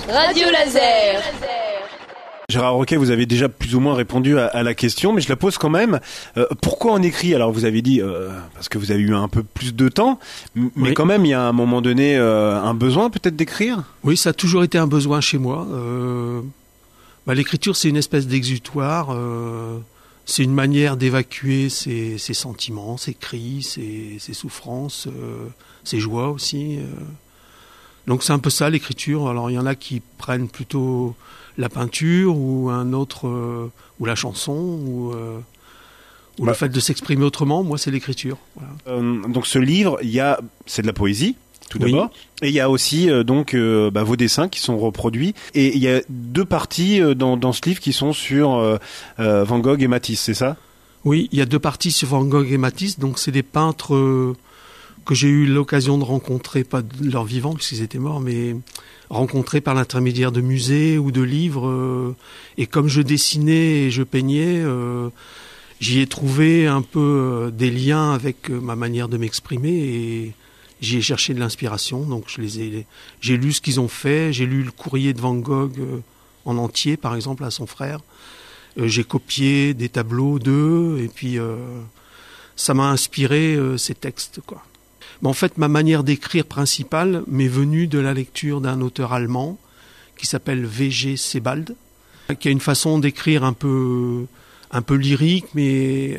Radio Laser. Gérard Roquet, vous avez déjà plus ou moins répondu à la question, mais je la pose quand même. Pourquoi on écrit ? Alors vous avez dit parce que vous avez eu un peu plus de temps, mais oui. Quand même il y a à un moment donné un besoin peut-être d'écrire ? Oui, ça a toujours été un besoin chez moi. L'écriture, c'est une espèce d'exutoire. C'est une manière d'évacuer ses sentiments, ses cris, ses souffrances, ses joies aussi. Donc c'est un peu ça l'écriture. Alors il y en a qui prennent plutôt la peinture ou un autre ou la chanson ou le fait de s'exprimer autrement. Moi c'est l'écriture. Voilà. Donc ce livre, c'est de la poésie tout d'abord, et il y a aussi vos dessins qui sont reproduits, et il y a deux parties dans ce livre qui sont sur Van Gogh et Matisse, c'est ça ? Oui, il y a deux parties sur Van Gogh et Matisse. Donc c'est des peintres que j'ai eu l'occasion de rencontrer, pas de leur vivant puisqu'ils étaient morts, mais rencontrés par l'intermédiaire de musées ou de livres. Et comme je dessinais et je peignais, j'y ai trouvé un peu des liens avec ma manière de m'exprimer et j'y ai cherché de l'inspiration. Donc j'ai lu ce qu'ils ont fait, j'ai lu le courrier de Van Gogh en entier, par exemple, à son frère. J'ai copié des tableaux d'eux et puis ça m'a inspiré ces textes, quoi. Mais en fait, ma manière d'écrire principale m'est venue de la lecture d'un auteur allemand qui s'appelle V.G. Sebald, qui a une façon d'écrire un peu lyrique, mais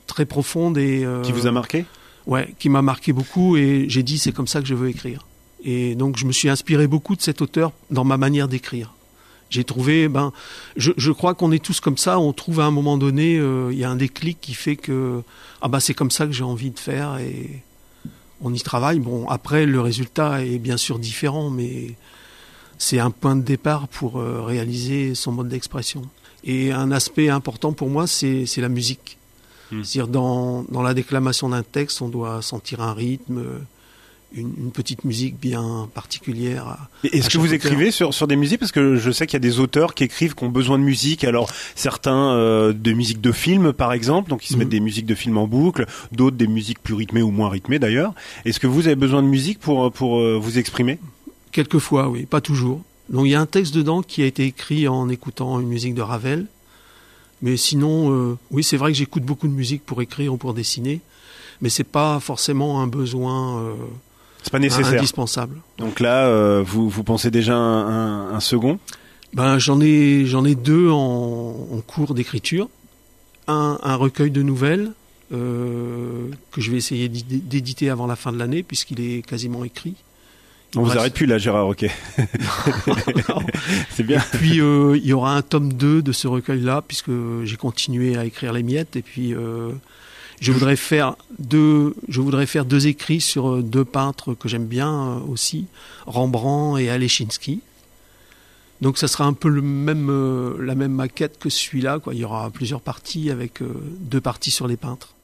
très profonde. Et qui vous a marqué ? Ouais, qui m'a marqué beaucoup, et j'ai dit c'est comme ça que je veux écrire. Et donc je me suis inspiré beaucoup de cet auteur dans ma manière d'écrire. J'ai trouvé, je crois qu'on est tous comme ça, on trouve à un moment donné, il y a un déclic qui fait que c'est comme ça que j'ai envie de faire, et on y travaille. Bon, après, le résultat est bien sûr différent, mais c'est un point de départ pour réaliser son mode d'expression. Et un aspect important pour moi, c'est la musique. C'est-à-dire, dans la déclamation d'un texte, on doit sentir un rythme, une petite musique bien particulière. Est-ce que vous écrivez sur des musiques ? Parce que je sais qu'il y a des auteurs qui écrivent, qui ont besoin de musique. Alors certains de musique de film, par exemple, donc ils se mettent des musiques de film en boucle, d'autres des musiques plus rythmées ou moins rythmées d'ailleurs. Est-ce que vous avez besoin de musique pour vous exprimer ? Quelquefois, oui, pas toujours. Donc il y a un texte dedans qui a été écrit en écoutant une musique de Ravel. Mais sinon, oui, c'est vrai que j'écoute beaucoup de musique pour écrire ou pour dessiner, mais c'est pas forcément un besoin c'est pas nécessaire, indispensable. Donc là, vous pensez déjà un second ? J'en ai deux en cours d'écriture. Un recueil de nouvelles que je vais essayer d'éditer avant la fin de l'année, puisqu'il est quasiment écrit. On vous arrête plus là, Gérard Roquet. Non. C'est bien. Et puis il y aura un tome 2 de ce recueil-là, puisque j'ai continué à écrire les miettes, et puis je voudrais faire deux écrits sur deux peintres que j'aime bien aussi, Rembrandt et Alechinsky. Donc ça sera un peu la même maquette que celui-là, quoi. Il y aura plusieurs parties avec deux parties sur les peintres.